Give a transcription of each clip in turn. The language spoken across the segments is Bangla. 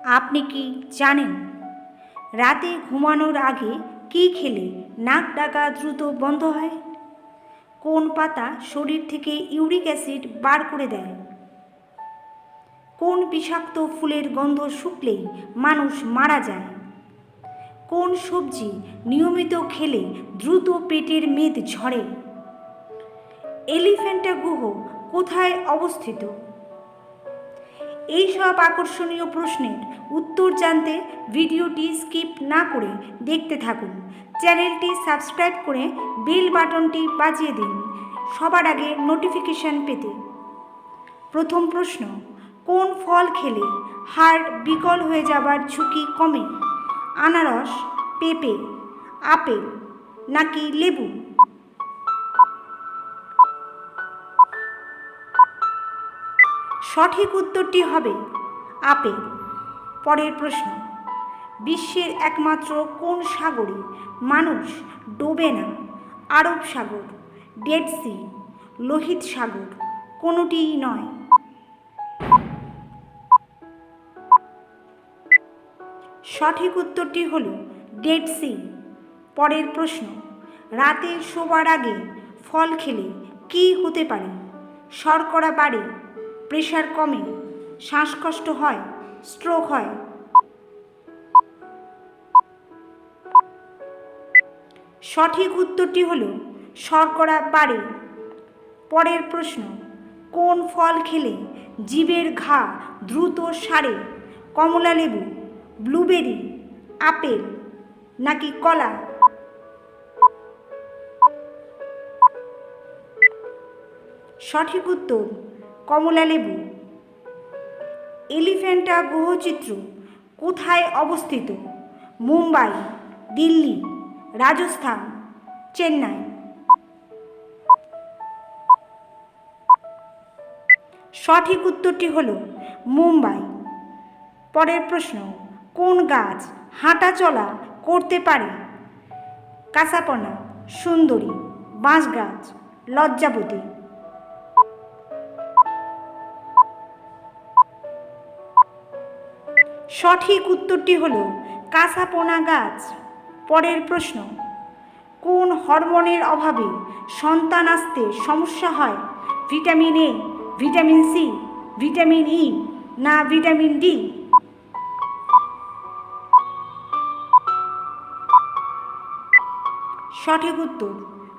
আপনি কি জানেন রাতে ঘুমানোর আগে কী খেলে নাক ডাকা দ্রুত বন্ধ হয়? কোন পাতা শরীর থেকে ইউরিক অ্যাসিড বার করে দেয়? কোন বিষাক্ত ফুলের গন্ধ শুকলেই মানুষ মারা যায়? কোন সবজি নিয়মিত খেলে দ্রুত পেটের মেদ ঝরে? এলিফ্যান্টা গুহা কোথায় অবস্থিত? এই সব আকর্ষণীয় প্রশ্নের উত্তর জানতে ভিডিওটি স্কিপ না করে দেখতে থাকুন। চ্যানেলটি সাবস্ক্রাইব করে বেল বাটনটি বাজিয়ে দিন সবার আগে নোটিফিকেশন পেতে। প্রথম প্রশ্ন, কোন ফল খেলে হার্ট বিকল হয়ে যাবার ঝুঁকি কমে? আনারস, পেঁপে, আপেল নাকি লেবু? সঠিক উত্তরটি হবে আপেল। পরের প্রশ্ন, বিশ্বের একমাত্র কোন সাগরে মানুষ ডোবে না? আরব সাগর, ডেড সি, লোহিত সাগর কোনোটিই নয়। সঠিক উত্তরটি হল ডেড সি। পরের প্রশ্ন, রাতে শোবার আগে ফল খেলে কী হতে পারে? শর্করা বাড়ে, প্রেশার কমে, শ্বাসকষ্ট হয়, স্ট্রোক হয়? সঠিক উত্তরটি হল শর্করা বাড়ে। পরের প্রশ্ন, কোন ফল খেলে জিভের ঘা দ্রুত সারে? কমলা লেবু, ব্লুবেরি, আপেল নাকি কলা? সঠিক উত্তর কমলা লেবু। এলিফ্যান্টা গ্রহচিত্র কোথায় অবস্থিত? মুম্বাই, দিল্লি, রাজস্থান, চেন্নাই? সঠিক উত্তরটি হল মুম্বাই। পরের প্রশ্ন, কোন গাছ হাঁটা চলা করতে পারে? কাঁচাপনা, সুন্দরী, বাঁশ গাছ, লজ্জাবতী? সঠিক উত্তরটি হল কাঁচাপোনা গাছ। পরের প্রশ্ন, কোন হরমোনের অভাবে সন্তান আসতে সমস্যা হয়? Vitamin A, vitamin C, vitamin E না ভিটামিন ডি? সঠিক উত্তর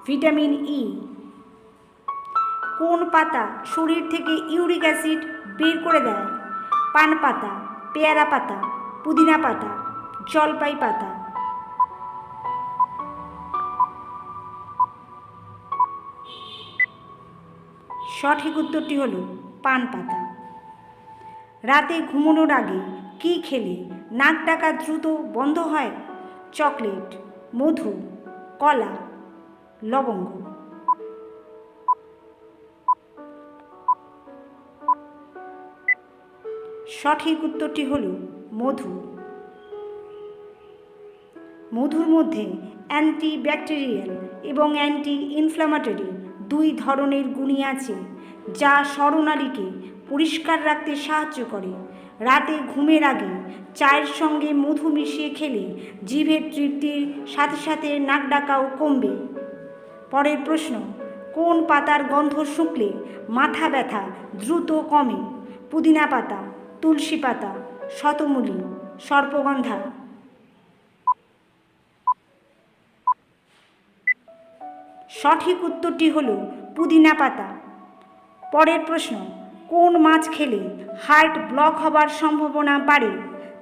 ভিটামিন ই। কোন পাতা শরীর থেকে ইউরিক অ্যাসিড বের করে দেয়? পান পাতা, পেয়ারা পাতা, পুদিনা পাতা, জলপাই পাতা? সঠিক উত্তরটি হল পান পাতা। রাতে ঘুমানোর আগে কী খেলে নাক ডাকা দ্রুত বন্ধ হয়? চকলেট, মধু, কলা, লবঙ্গ? সঠিক উত্তরটি হল মধু। মধুর মধ্যে অ্যান্টিব্যাকটেরিয়াল এবং অ্যান্টি ইনফ্ল্যামেটরি দুই ধরনের গুণই আছে, যা স্বরনালীকে পরিষ্কার রাখতে সাহায্য করে। রাতে ঘুমের আগে চায়ের সঙ্গে মধু মিশিয়ে খেলে জিভের তৃপ্তির সাথে সাথে নাক ডাকাও কমবে। পরের প্রশ্ন, কোন পাতার গন্ধ শুকলে মাথা ব্যথা দ্রুত কমে? পুদিনা পাতা, তুলসী পাতা, শতমূলী, সর্পগন্ধা? সঠিক উত্তরটি হল পুদিনা পাতা। পরের প্রশ্ন, কোন মাছ খেলে হার্ট ব্লক হবার সম্ভাবনা বাড়ে?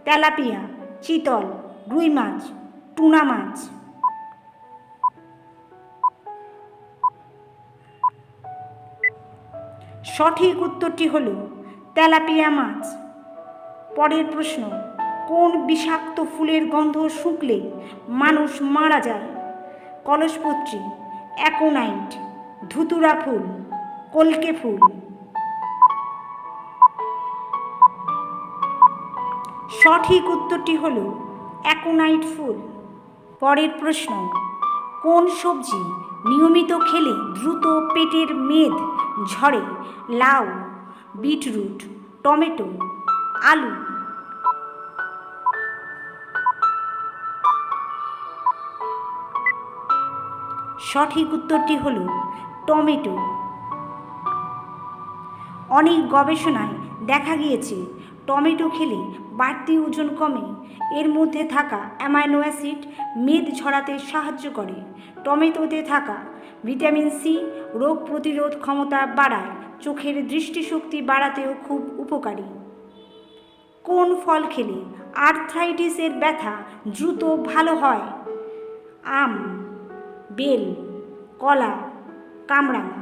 তেলাপিয়া, চিতল, রুই মাছ, টুনা মাছ? সঠিক উত্তরটি হল তেলাপিয়া মাছ। পরের প্রশ্ন, কোন বিষাক্ত ফুলের গন্ধ শুকলে মানুষ মারা যায়? কলসপত্রী, অ্যাকোনাইট, ধুতুরা ফুল, কলকে ফুল? সঠিক উত্তরটি হল অ্যাকোনাইট ফুল। পরের প্রশ্ন, কোন সবজি নিয়মিত খেলে দ্রুত পেটের মেদ ঝরে? লাউ, বিটরুট, টমেটো, আলু? সঠিক উত্তরটি হল টমেটো। অনেক গবেষণায় দেখা গিয়েছে টমেটো খেলে বাড়তি ওজন কমে। এর মধ্যে থাকা অ্যামাইনো অ্যাসিড মেদ ঝরাতে সাহায্য করে। টমেটোতে থাকা ভিটামিন সি রোগ প্রতিরোধ ক্ষমতা বাড়ায়, চোখের দৃষ্টিশক্তি বাড়াতেও খুব উপকারী। কোন ফল খেলে আর্থ্রাইটিসের ব্যথা দ্রুত ভালো হয়? আম, বেল, কলা, কামরাঙা।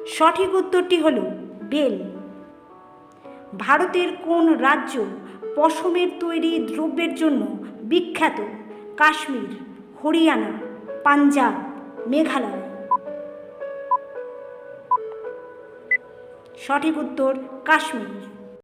সঠিক উত্তরটি হল বেল। ভারতের কোন রাজ্য পশমের তৈরি দ্রব্যের জন্য বিখ্যাত? কাশ্মীর, হরিয়ানা, পাঞ্জাব, মেঘালয়। সঠিক উত্তর কাশ্মীর।